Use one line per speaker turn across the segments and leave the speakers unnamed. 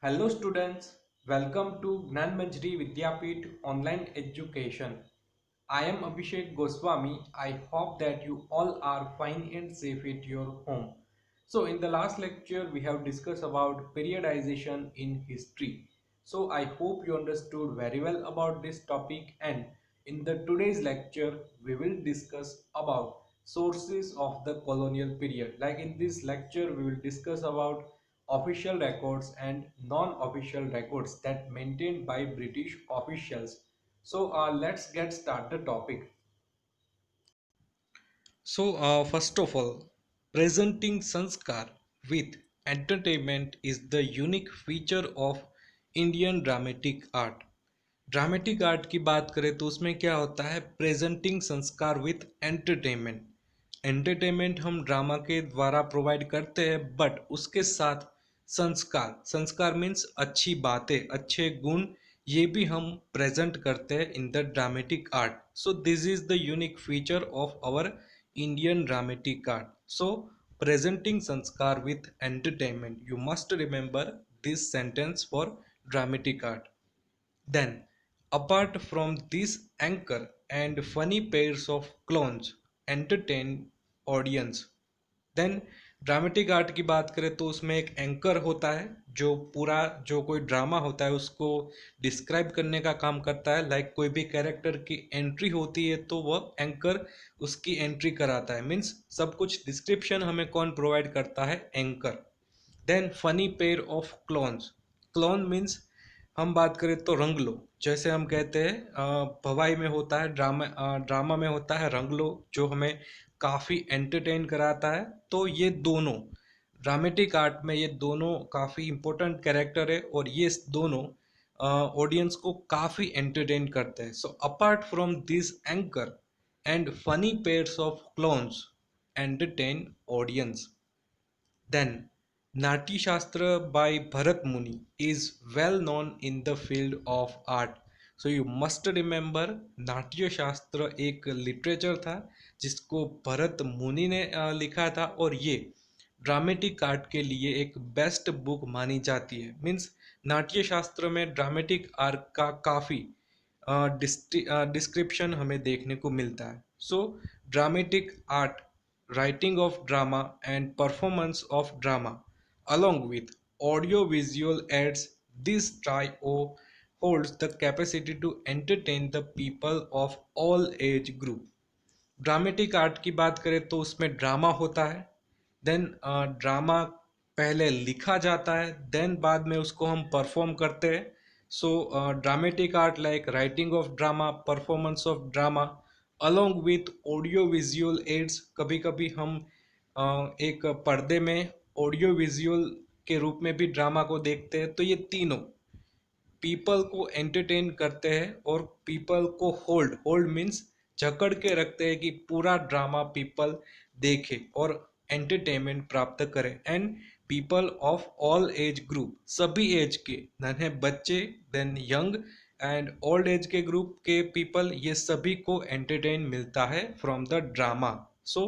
Hello students, welcome to Gnanmanjari Vidyapeeth Online Education. I am Abhishek Goswami. I hope that you all are fine and safe at your home. So in the last lecture we have discussed about periodization in history. So I hope you understood very well about this topic, and in the today's lecture we will discuss about sources of the colonial period. Like in this lecture we will discuss about official records and non-official records that maintained by British officials. So let's get start the topic. First of all, presenting Sanskar with entertainment is the unique feature of Indian dramatic art. Dramatic art की बात करें तो उसमें क्या होता है, presenting sanskar with entertainment. Entertainment हम drama के द्वारा प्रोवाइड करते हैं, बट उसके साथ संस्कार, संस्कार मीन्स अच्छी बातें, अच्छे गुण, ये भी हम प्रेजेंट करते हैं in the dramatic art. So this is the unique feature of our Indian dramatic art. So presenting sanskar with entertainment, you must remember this sentence for dramatic art. Then, apart from this anchor and funny pairs of clowns entertain audience, then dramatic art की बात करें तो उसमें एक anchor होता है जो पूरा जो कोई ड्रामा होता है उसको डिस्क्राइब करने का काम करता है। लाइक कोई भी कैरेक्टर की एंट्री होती है तो वह एंकर उसकी एंट्री कराता है, मीन्स सब कुछ डिस्क्रिप्शन हमें कौन प्रोवाइड करता है, anchor. Then funny pair of clowns, clown means हम बात करें तो रंग लो, जैसे हम कहते हैं भवाई में होता है, ड्रामा में होता है रंग लो, जो हमें काफ़ी एंटरटेन कराता है। तो ये दोनों ड्रामेटिक आर्ट में ये दोनों काफ़ी इंपॉर्टेंट कैरेक्टर है और ये दोनों ऑडियंस को काफ़ी एंटरटेन करते हैं। So apart from this anchor and funny pairs of clones entertain audience, then, Natya Shastra by Bharat Muni is well known in the field of art. So you must remember नाट्य शास्त्र एक literature था जिसको भरत मुनि ने लिखा था, और ये ड्रामेटिक आर्ट के लिए एक बेस्ट बुक मानी जाती है। मीन्स नाट्य शास्त्र में ड्रामेटिक आर्ट का काफ़ी डिस्क्रिप्शन हमें देखने को मिलता है। So dramatic art, writing of drama and performance of drama along with audio visual aids, this trio holds the capacity to entertain the people of all age group। Dramatic art की बात करें तो उसमें ड्रामा होता है, then drama पहले लिखा जाता है, देन बाद में उसको हम परफॉर्म करते हैं। So dramatic art like writing of drama, performance of drama along with audio visual aids. कभी कभी हम एक पर्दे में ऑडियो विजुअल के रूप में भी ड्रामा को देखते हैं। तो ये तीनों पीपल को एंटरटेन करते हैं और पीपल को होल्ड, होल्ड मीन्स जकड़ के रखते हैं कि पूरा ड्रामा पीपल देखे और एंटरटेनमेंट प्राप्त करें। And people of all age group, सभी एज के, नन्हे बच्चे, then young and old age के ग्रुप के पीपल, ये सभी को एंटरटेन मिलता है from the drama. So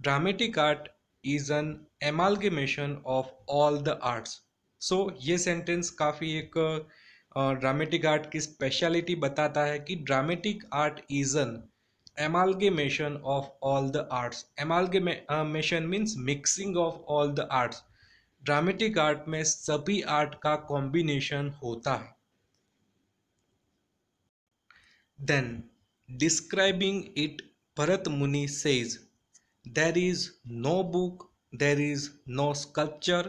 dramatic art is an amalgamation of all the arts. सो ये सेंटेंस काफ़ी एक ड्रामेटिक आर्ट की स्पेशलिटी बताता है कि dramatic art is an amalgamation of all the arts. Amalgamation means mixing of all the arts. Dramatic art में सभी आर्ट का कॉम्बिनेशन होता है। Then, describing it, Bharat Muni says, there is no book, there is no sculpture,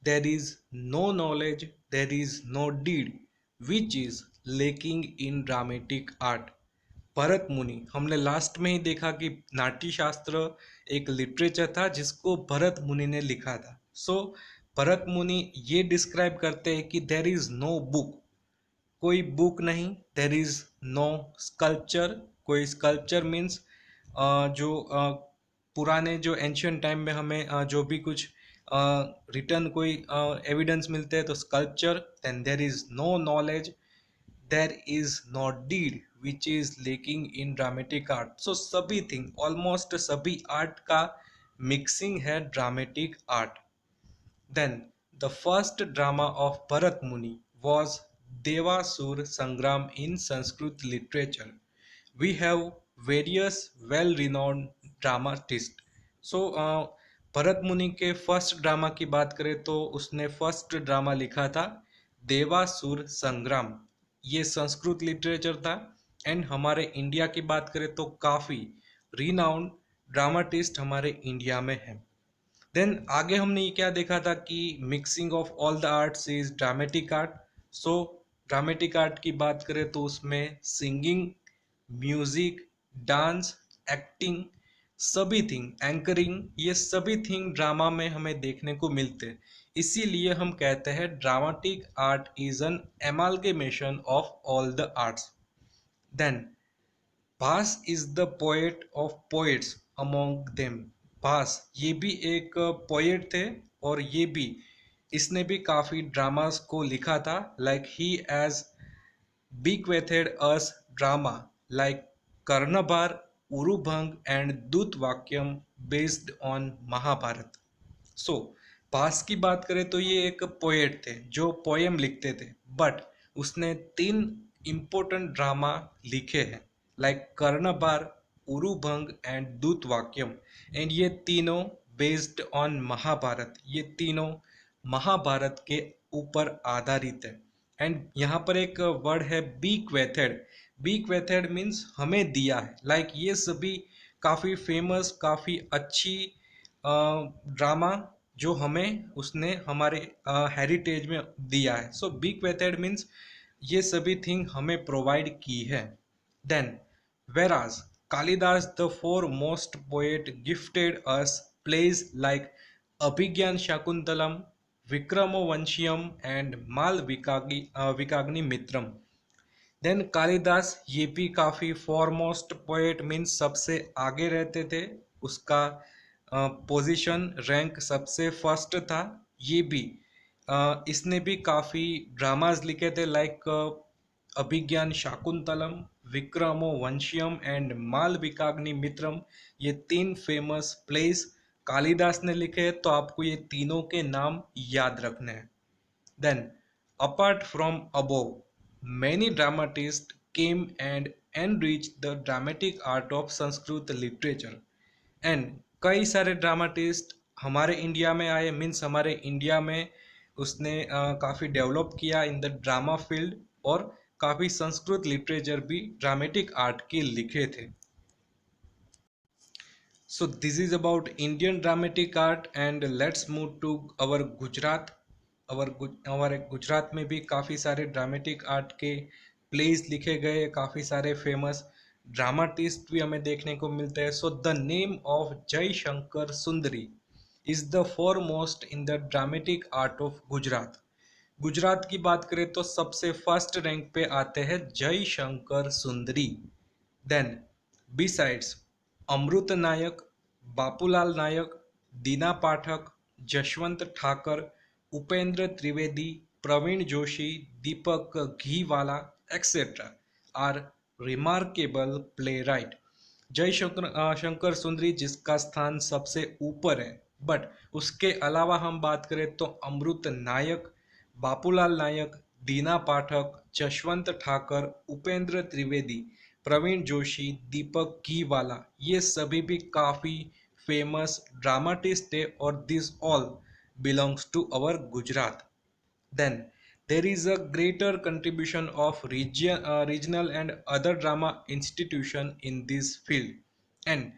there is no knowledge, there is no deed which is lacking in dramatic art। Bharat मुनि, हमने last में ही देखा कि नाट्य शास्त्र एक लिटरेचर था जिसको भरत मुनि ने लिखा था। सो भरत मुनि ये डिस्क्राइब करते हैं कि देर इज नो बुक, कोई बुक नहीं, देर इज नो स्कल्पचर, कोई स्कल्पचर मीन्स जो पुराने जो एंशियंट टाइम में हमें जो भी कुछ रिटर्न कोई एविडेंस मिलते हैं तो sculpture. Then there is no knowledge, there is no deed which is lacking in dramatic art. So सभी थिंग, ऑलमोस्ट सभी आर्ट का मिक्सिंग है dramatic art. Then The first drama of Bharat Muni was Devasur Sangram in Sanskrit literature. We have various well-renowned dramatists. So, Bharat मुनि के first drama की बात करें तो उसने फर्स्ट ड्रामा लिखा था देवासुर संग्राम। ये संस्कृत लिटरेचर था। एंड हमारे इंडिया की बात करें तो काफ़ी रिनाउंड ड्रामाटिस्ट हमारे इंडिया में हैं। देन आगे हमने ये क्या देखा था कि mixing of all the arts is dramatic art. So dramatic art की बात करें तो उसमें सिंगिंग, म्यूजिक, डांस, एक्टिंग, सभी थिंग, एंकरिंग, ये सभी थिंग ड्रामा में हमें देखने को मिलते हैं। इसीलिए हम कहते हैं dramatic art is an amalgamation of all the arts. Then Bhasa is the poet of poets among them. Bhasa ये भी एक पोएट थे और ये भी इसने भी काफ़ी ड्रामास को लिखा था। Like he has bequeathed us drama like Karnabar, Urubhang and Dutvakyam based on Mahabharat. सो पास की बात करें तो ये एक पोएट थे जो पोएम लिखते थे, बट उसने 3 इम्पोर्टेंट ड्रामा लिखे हैं like कर्णबार, Urubhanga and Dutavakyam. And ये तीनों बेस्ड ऑन महाभारत, ये तीनों महाभारत के ऊपर आधारित है। एंड यहाँ पर एक वर्ड है बी क्वेथेड। बी क्वेथेड मीन्स हमें दिया है। लाइक ये सभी काफ़ी फेमस, काफ़ी अच्छी ड्रामा जो हमें उसने हमारे हेरिटेज में दिया है। सो बी क्वेथेड मीन्स ये सभी थिंग हमें प्रोवाइड की है। Then whereas Kalidas the foremost poet gifted us plays like Abhigyan Shakuntalam, Vikramovanshiyam and Vikagni Mitram। Then Kalidas ये भी काफ़ी फॉरमोस्ट पोएट मीन्स सबसे आगे रहते थे, उसका पोजीशन रैंक सबसे फर्स्ट था। ये भी इसने भी काफ़ी ड्रामाज लिखे थे लाइक अभिज्ञान शाकुंतलम, विक्रमो वंशियम एंड मालविकाग्नि मित्रम। ये 3 फेमस प्लेस कालिदास ने लिखे हैं, तो आपको ये तीनों के नाम याद रखने हैं। Then, apart from above, many dramatists came and enriched the dramatic art of Sanskrit literature. And कई सारे ड्रामाटिस्ट हमारे इंडिया में आए, मीन्स हमारे इंडिया में उसने काफ़ी डेवलप किया इन द ड्रामा फील्ड, और काफ़ी संस्कृत लिटरेचर भी ड्रामेटिक आर्ट के लिखे थे। So this is about Indian dramatic art and let's move to our Gujarat। हमारे गुजरात में भी काफ़ी सारे ड्रामेटिक आर्ट के प्लेस लिखे गए, काफ़ी सारे फेमस ड्रामाटिस्ट भी हमें देखने को मिलते हैं। सो द नेम ऑफ जय शंकर सुंदरी is the foremost in the dramatic art of Gujarat. Gujarat की बात करें तो सबसे फर्स्ट रैंक पे आते हैं Jay Shankar Sundari. Then besides Amrit Nayak, Bapulal Nayak, Dina Pathak, Jashwant Thakar, Upendra Trivedi, Pravin Joshi, Deepak Ghiwala etcetera are remarkable playwright. Jay Shankar सुंदरी जिसका स्थान सबसे ऊपर है, बट उसके अलावा हम बात करें तो अमृत नायक, बापूलाल नायक, दीना पाठक, जशवंत ठाकर, उपेंद्र त्रिवेदी, प्रवीण जोशी, दीपक घीवाला, ये सभी भी काफ़ी फेमस ड्रामाटिस्ट थे और this all belongs to our Gujarat. Then there is a greater contribution of regional and other drama institution in this field। And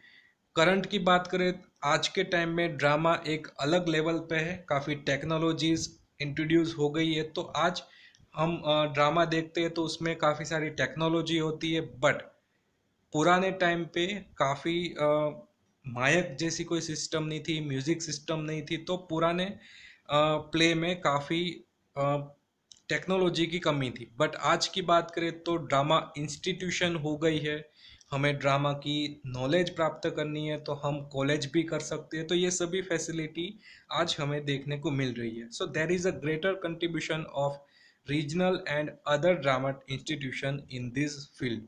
current की बात करें, आज के टाइम में ड्रामा एक अलग लेवल पे है, काफ़ी टेक्नोलॉजीज इंट्रोड्यूस हो गई है। तो आज हम ड्रामा देखते हैं तो उसमें काफ़ी सारी टेक्नोलॉजी होती है, बट पुराने टाइम पे काफ़ी मायक जैसी कोई सिस्टम नहीं थी, म्यूज़िक सिस्टम नहीं थी, तो पुराने प्ले में काफ़ी टेक्नोलॉजी की कमी थी। बट आज की बात करें तो ड्रामा इंस्टीट्यूशन हो गई है, हमें ड्रामा की नॉलेज प्राप्त करनी है तो हम कॉलेज भी कर सकते हैं, तो ये सभी फैसिलिटी आज हमें देखने को मिल रही है। So there is a greater contribution of regional and other drama institution in this field.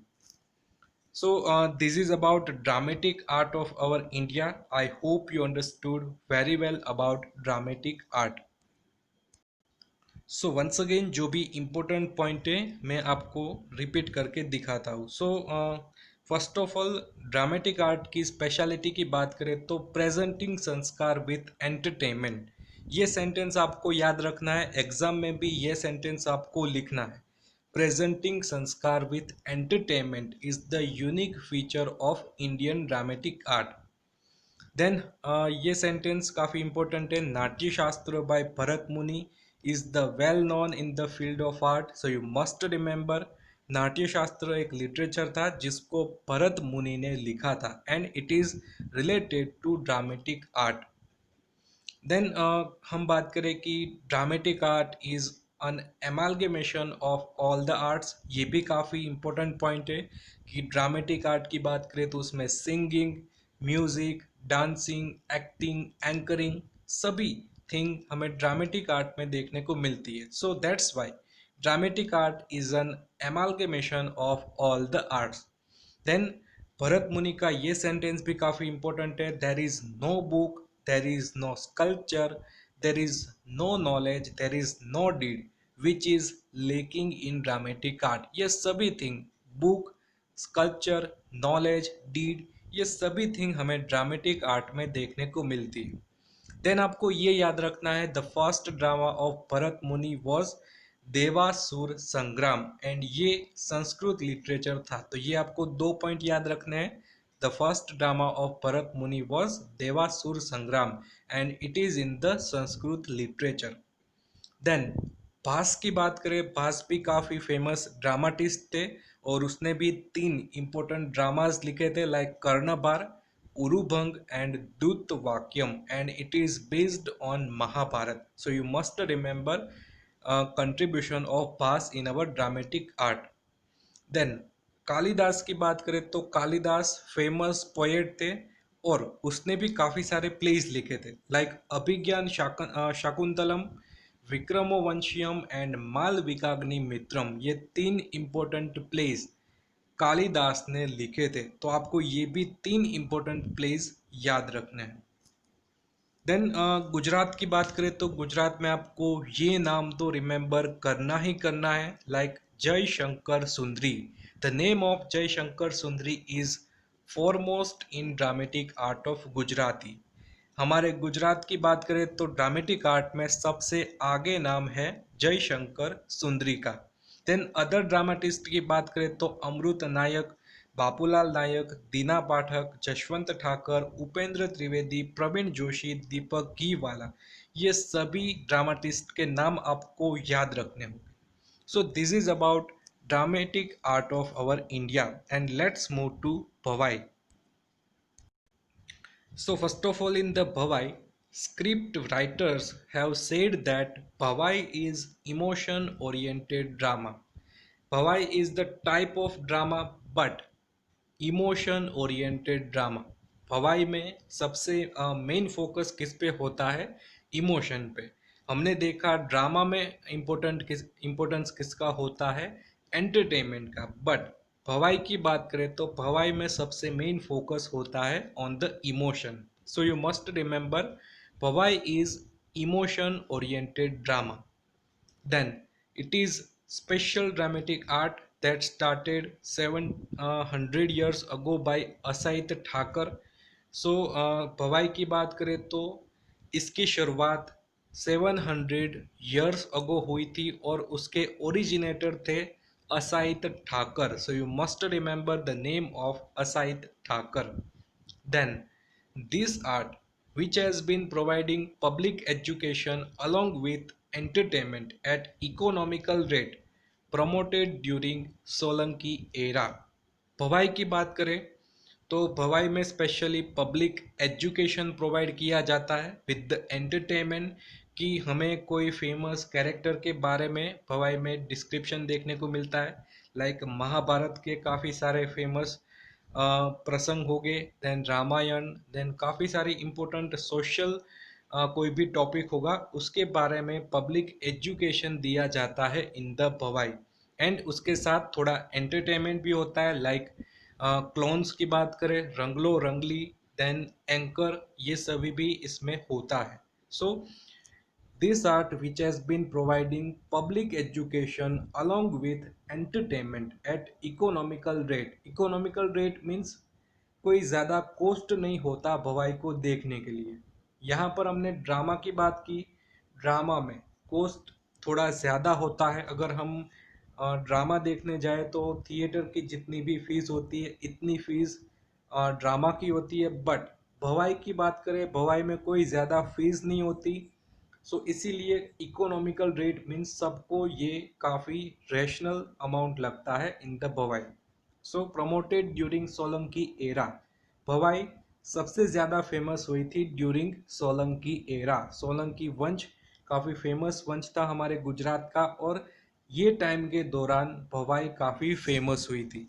So this is about dramatic art of our India. I hope you understood very well about dramatic art. So once again जो भी important point है मैं आपको repeat करके दिखाता हूँ। So first of all, dramatic art की speciality की बात करें तो प्रेजेंटिंग संस्कार विथ एंटरटेनमेंट। ये सेंटेंस आपको याद रखना है, एग्जाम में भी ये सेंटेंस आपको लिखना है। Presenting sanskar with entertainment is the unique feature of Indian dramatic art. Then ये सेंटेंस काफ़ी इंपॉर्टेंट है। Natya Shastra by Bharat Muni is the well known in the field of art, so you must remember Natya Shastra एक लिटरेचर था जिसको भरत मुनि ने लिखा था and it is related to dramatic art. Then हम बात करें कि dramatic art is an amalgamation of all the arts. ये भी काफ़ी इंपॉर्टेंट पॉइंट है कि ड्रामेटिक आर्ट की बात करें तो उसमें singing, music, dancing, acting, anchoring, सभी थिंग हमें ड्रामेटिक आर्ट में देखने को मिलती है। So that's why dramatic art is an amalgamation of all the arts. Then Bharat Muni का ये सेंटेंस भी काफी इंपॉर्टेंट है। There is no book, there is no sculpture, there is no knowledge, there is no deed which is lacking in dramatic art. ये सभी thing, book, sculpture, knowledge, deed, ये सभी thing हमें ड्रामेटिक आर्ट में देखने को मिलती है। देन आपको ये याद रखना है, the first drama of Bharat Muni was Devasur Sangram and ये संस्कृत लिटरेचर था। तो ये आपको दो पॉइंट याद रखने हैं। The first drama of Bharat Muni was Devasur Sangram and it is in the Sanskrit literature. Then Bhasa की बात करें, भास भी काफ़ी फेमस ड्रामाटिस्ट थे और उसने भी तीन इम्पोर्टेंट ड्रामाज लिखे थे like कर्णबार, Urubhanga and Duta Vakyam and it is based on Mahabharat. So you must remember contribution of Bhasa in our dramatic art. Then Kalidas की बात करें तो कालिदास फेमस पोएट थे और उसने भी काफ़ी सारे प्लेस लिखे थे लाइक अभिज्ञान शाकुंतलम, विक्रमोवंशियम एंड मालविकाग्नि मित्रम। ये तीन इम्पोर्टेंट प्लेस कालिदास ने लिखे थे, तो आपको ये भी तीन इम्पोर्टेंट प्लेस याद रखने हैं। देन गुजरात की बात करें तो गुजरात में आपको ये नाम तो रिमेंबर करना ही करना है लाइक जय शंकर सुंदरी। द नेम ऑफ जय शंकर सुंदरी is foremost in dramatic art of Gujarati. हमारे गुजरात की बात करें तो ड्रामेटिक आर्ट में सबसे आगे नाम है जय शंकर सुंदरी का। देन अदर ड्रामाटिस्ट की बात करें तो अमृत नायक, बापूलाल नायक, दीना पाठक, जशवंत ठाकर, उपेंद्र त्रिवेदी, प्रवीण जोशी, दीपक घीवाला, ये सभी ड्रामाटिस्ट के नाम आपको याद रखने होंगे। So this is about dramatic art of our India and let's move to Bhavai. So first of all, in the Bhavai, script writers have said that Bhavai is emotion-oriented drama. Bhavai is the type of drama, but emotion oriented drama. भवाई में सबसे main focus किस पे होता है? Emotion पे। हमने देखा drama में इम्पोर्टेंस किसका होता है? एंटरटेनमेंट का। बट भवाई की बात करें तो भवाई में सबसे मेन फोकस होता है on the emotion. So you must remember Bhavai is emotion oriented drama. Then it is special dramatic art that started 700 years ago by असाहित Thakar. सो भवाई की बात करें तो इसकी शुरुआत 700 years ago हुई थी और उसके ओरिजिनेटर थे Asait Thakar. So you must remember the name of Asait Thakar. Then, this art, which has been providing public education along with entertainment at economical rate, promoted during Solanki era. भवाई की बात करें तो भवाई में स्पेशली पब्लिक एजुकेशन प्रोवाइड किया जाता है विद द एंटरटेनमेंट कि हमें कोई फेमस कैरेक्टर के बारे में भवाई में डिस्क्रिप्शन देखने को मिलता है लाइक महाभारत के काफ़ी सारे फेमस प्रसंग हो गए, देन रामायण, देन काफ़ी सारी इम्पोर्टेंट सोशल कोई भी टॉपिक होगा उसके बारे में पब्लिक एजुकेशन दिया जाता है इन द भवाई। एंड उसके साथ थोड़ा एंटरटेनमेंट भी होता है लाइक क्लोन्स की बात करें, रंगलो रंगली, देन एंकर, ये सभी भी इसमें होता है। सो This art, which has been providing public education along with entertainment at economical rate. Economical rate means कोई ज़्यादा कॉस्ट नहीं होता भवाई को देखने के लिए। यहाँ पर हमने ड्रामा की बात की। ड्रामा में कॉस्ट थोड़ा ज़्यादा होता है। अगर हम ड्रामा देखने जाए तो थिएटर की जितनी भी फीस होती है इतनी फीस ड्रामा की होती है। बट भवाई की बात करें, भवाई में कोई ज़्यादा फीस नहीं होती। सो इसीलिए इकोनॉमिकल रेट मीन्स सबको ये काफ़ी रैशनल अमाउंट लगता है in the Bhavai. So promoted during Solanki era. भवाई सबसे ज़्यादा फेमस हुई थी ड्यूरिंग सोलंकी एरा। सोलंकी वंश काफ़ी फेमस वंश था हमारे गुजरात का, और ये टाइम के दौरान भवाई काफ़ी फेमस हुई थी।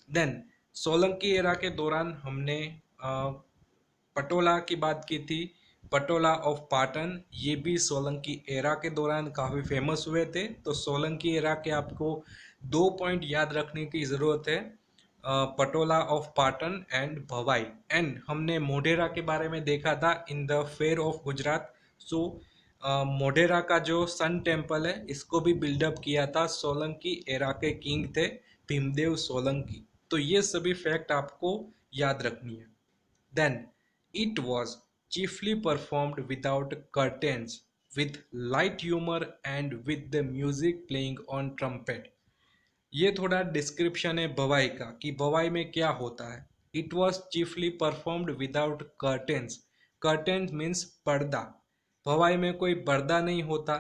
देन सोलंकी एरा के दौरान हमने पटोला की बात की थी। पटोला ऑफ पाटन, ये भी सोलंकी एरा के दौरान काफ़ी फेमस हुए थे। तो सोलंकी एरा के आपको 2 पॉइंट याद रखने की ज़रूरत है, Patola of Patan and Bhavai. And हमने मोढेरा के बारे में देखा था in the fair of Gujarat. So Modhera का जो सन टेम्पल है इसको भी बिल्डअप किया था सोलंकी एरा के किंग थे भीमदेव सोलंकी। तो ये सभी फैक्ट आपको याद रखनी है। Then it was chiefly performed without curtains, with light humor and with the music playing on trumpet. ये थोड़ा डिस्क्रिप्शन है भवाई का कि भवाई में क्या होता है। It was chiefly performed without curtains. Curtains means पर्दा। भवाई में कोई पर्दा नहीं होता।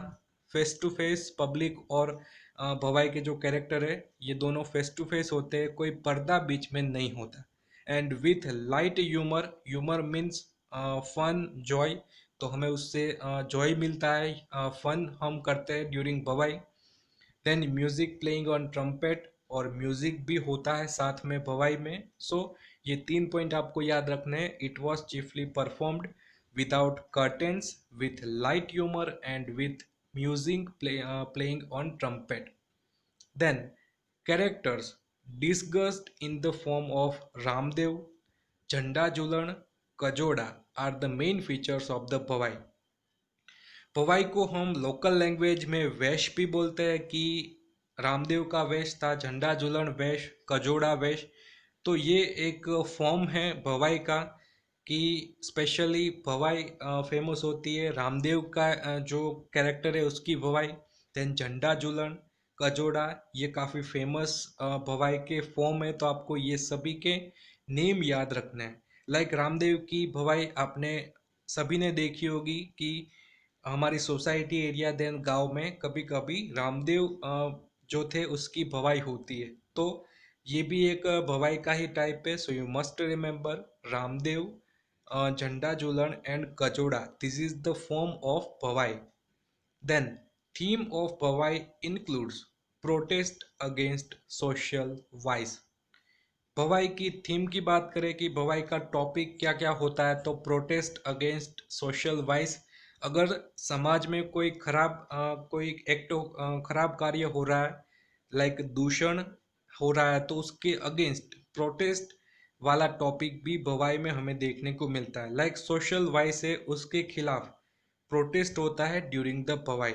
फेस टू फेस पब्लिक और भवाई के जो कैरेक्टर है ये दोनों फेस टू फेस होते हैं, कोई पर्दा बीच में नहीं होता। And with light humour, humour means fun joy, तो हमें उससे जॉय मिलता है, फन हम करते हैं during Bhavai. Then music playing on trumpet, और म्यूजिक भी होता है साथ में भवाई में। सो ये 3 पॉइंट आपको याद रखने हैं। It was chiefly performed without curtains, with light humour and with music playing on trumpet. Then characters discussed in the form of Ramdev, Jhanda Julan, Kajoda are the main features of the Bhavai. पवाई को हम local language में वेश भी बोलते हैं कि रामदेव का वेश था, झंडा झूलन वेश, कजोड़ा वेश। तो ये एक फॉर्म है भवाई का कि स्पेशली भवाई फेमस होती है रामदेव का जो कैरेक्टर है उसकी भवाई। देन झंडा झूलन, कजोड़ा, ये काफ़ी फेमस भवाई के फॉर्म है। तो आपको ये सभी के नेम याद रखना है। लाइक रामदेव की भवाई आपने सभी ने देखी होगी कि हमारी सोसाइटी एरिया देन गांव में कभी कभी रामदेव जो थे उसकी भवाई होती है। तो ये भी एक भवाई का ही टाइप है। So you must remember Ramdev, Jhanda Jhulan and Kachoda, this is the form of Bhavai. Then theme of Bhavai includes protest against social vice. Bhavai की थीम की बात करें कि भवाई का टॉपिक क्या क्या होता है, तो प्रोटेस्ट अगेंस्ट सोशल वाइस। अगर समाज में कोई कोई एक्ट खराब कार्य हो रहा है, लाइक दूषण हो रहा है, तो उसके अगेंस्ट प्रोटेस्ट वाला टॉपिक भी भवाई में हमें देखने को मिलता है। लाइक सोशल वाइस है उसके खिलाफ प्रोटेस्ट होता है ड्यूरिंग द भवाई।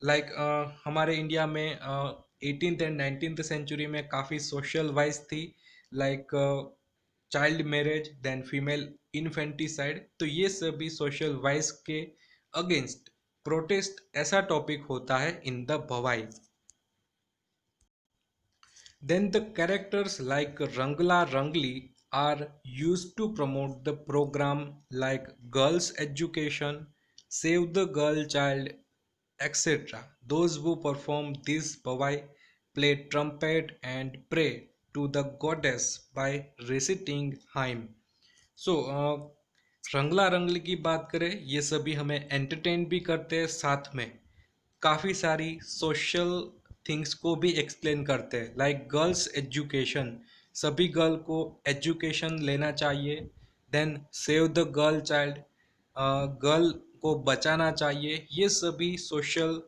लाइक हमारे इंडिया में 18th एंड 19th सेंचुरी में काफ़ी सोशल वाइज थी, like child marriage, then female infanticide. तो ये सभी सोशल वाइज के अगेंस्ट प्रोटेस्ट ऐसा टॉपिक होता है in the Bhavai. Then the characters like Rangla Rangli are used to promote the program like girls' education, save the girl child, etc. Those who perform this bhavai play trumpet and pray to the goddess by reciting hymn. सो रंगला रंगली की बात करें, ये सभी हमें entertain भी करते हैं, साथ में काफ़ी सारी सोशल थिंग्स को भी एक्सप्लेन करते हैं। लाइक गर्ल्स एजुकेशन, सभी गर्ल को एजुकेशन लेना चाहिए। Then save the girl child, girl को बचाना चाहिए। ये सभी सोशल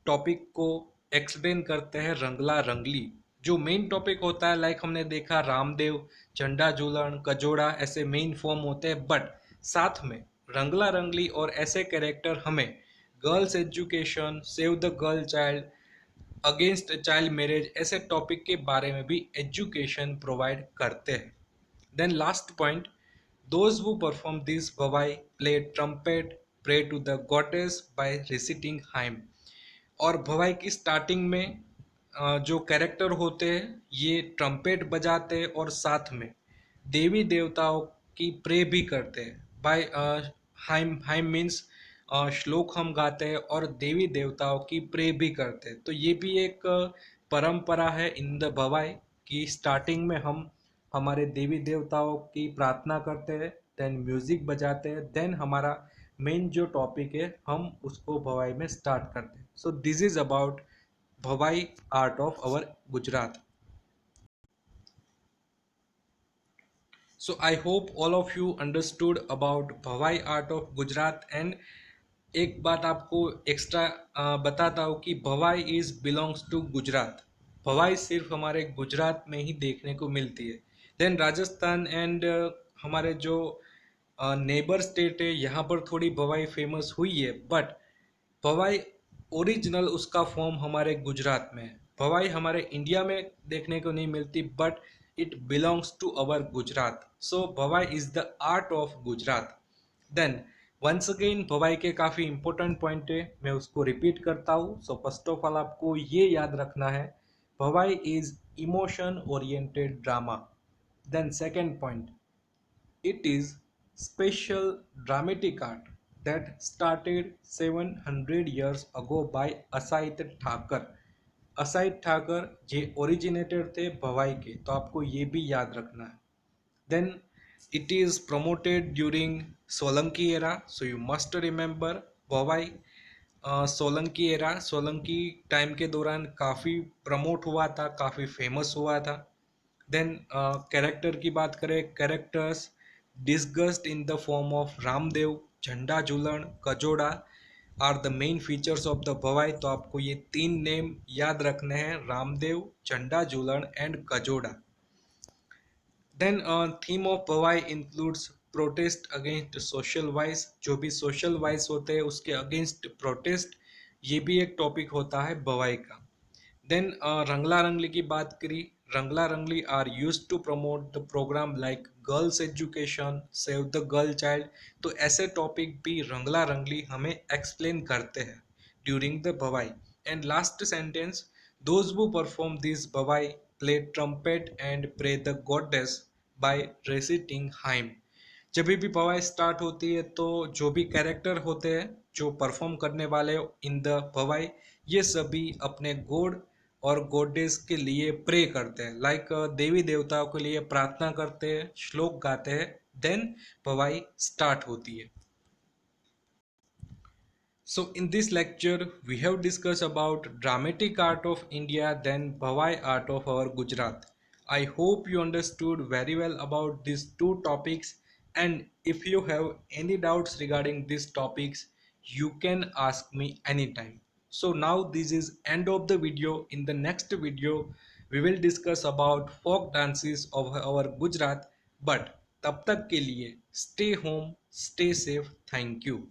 टॉपिक को एक्सप्लेन करते हैं रंगला रंगली। जो मेन टॉपिक होता है, लाइक हमने देखा रामदेव, झंडा झूलन, कजोड़ा, ऐसे मेन फॉर्म होते हैं। बट साथ में रंगला रंगली और ऐसे कैरेक्टर हमें girls education, save the girl child, against child marriage, ऐसे टॉपिक के बारे में भी एजुकेशन प्रोवाइड करते हैं। Then last point, those who perform this Bhavai play trumpet, pray to the goddess by reciting hymn. और भवाई की स्टार्टिंग में जो कैरेक्टर होते हैं ये ट्रम्पेट बजाते हैं और साथ में देवी देवताओं की प्रे भी करते हैं। बाय हाइम, हाइम मीन्स श्लोक हम गाते हैं और देवी देवताओं की प्रे भी करते हैं। तो ये भी एक परंपरा है इन द भवाई की स्टार्टिंग में हम हमारे देवी देवताओं की प्रार्थना करते हैं, देन म्यूजिक बजाते हैं, देन हमारा मेन जो टॉपिक है हम उसको भवाई में स्टार्ट करते हैं। सो this is about Bhavai art of our Gujarat. So I hope all of you understood about Bhavai art of Gujarat, and एक बात आपको एक्स्ट्रा बताता हूँ कि Bhavai is belongs to Gujarat. Bhavai सिर्फ हमारे गुजरात में ही देखने को मिलती है। देन राजस्थान एंड हमारे जो नेबर स्टेट है यहाँ पर थोड़ी भवाई फेमस हुई है, बट भवाई ओरिजिनल उसका फॉर्म हमारे गुजरात में है। भवाई हमारे इंडिया में देखने को नहीं मिलती, but it belongs to our Gujarat. So Bhavai is the art of Gujarat. Then once again Bhavai के काफ़ी इंपॉर्टेंट पॉइंट है, मैं उसको रिपीट करता हूँ। सो फर्स्ट ऑफ ऑल आपको ये याद रखना है, Bhavai is emotion oriented drama. Then second point, it is special dramatic art that started 700 years ago by Asait Thakar. Asait Thakar जे ओरिजिनेटर थे भवाई के, तो आपको ये भी याद रखना है। Then it is promoted during Solanki era, so you must remember Bhavai Solanki era, Solanki time के दौरान काफ़ी प्रमोट हुआ था, काफ़ी फेमस हुआ था। देन कैरेक्टर की बात करें, characters discussed in the form of Ramdev, Jhanda Jhulan, Kajoda are the main features of the Bhavai. तो आपको ये तीन नेम याद रखने हैं, Ramdev, Jhanda Jhulan and Kajoda. Then theme of Bhavai includes protest against social vice, जो भी सोशल वाइज होते हैं उसके अगेंस्ट प्रोटेस्ट, ये भी एक टॉपिक होता है भवाई का। देन रंगला रंगली की बात करी, Rangla Rangli are used to promote the programme like girls education, save the girl child. तो ऐसे टॉपिक भी रंगला रंगली हमें एक्सप्लेन करते हैं during the Bhavai. And last sentence, those who perform this Bhavai play trumpet and pray the goddess by reciting hymn. जब भी भवाई start होती है तो जो भी कैरेक्टर होते हैं जो परफॉर्म करने वाले इन द भवाई, ये सभी अपने गॉड और गॉडेस के लिए प्रे करते हैं, लाइक देवी देवताओं के लिए प्रार्थना करते हैं, श्लोक गाते हैं, देन भवाई स्टार्ट होती है। So in this lecture, we have discussed about dramatic art of India, then Bhavai art of our Gujarat. I hope you understood very well about these two topics, and if you have any doubts regarding these topics, you can ask me anytime. So now this is end of the video. In the next video, we will discuss about folk dances of our Gujarat. But तब तक के लिए stay home, stay safe. Thank you.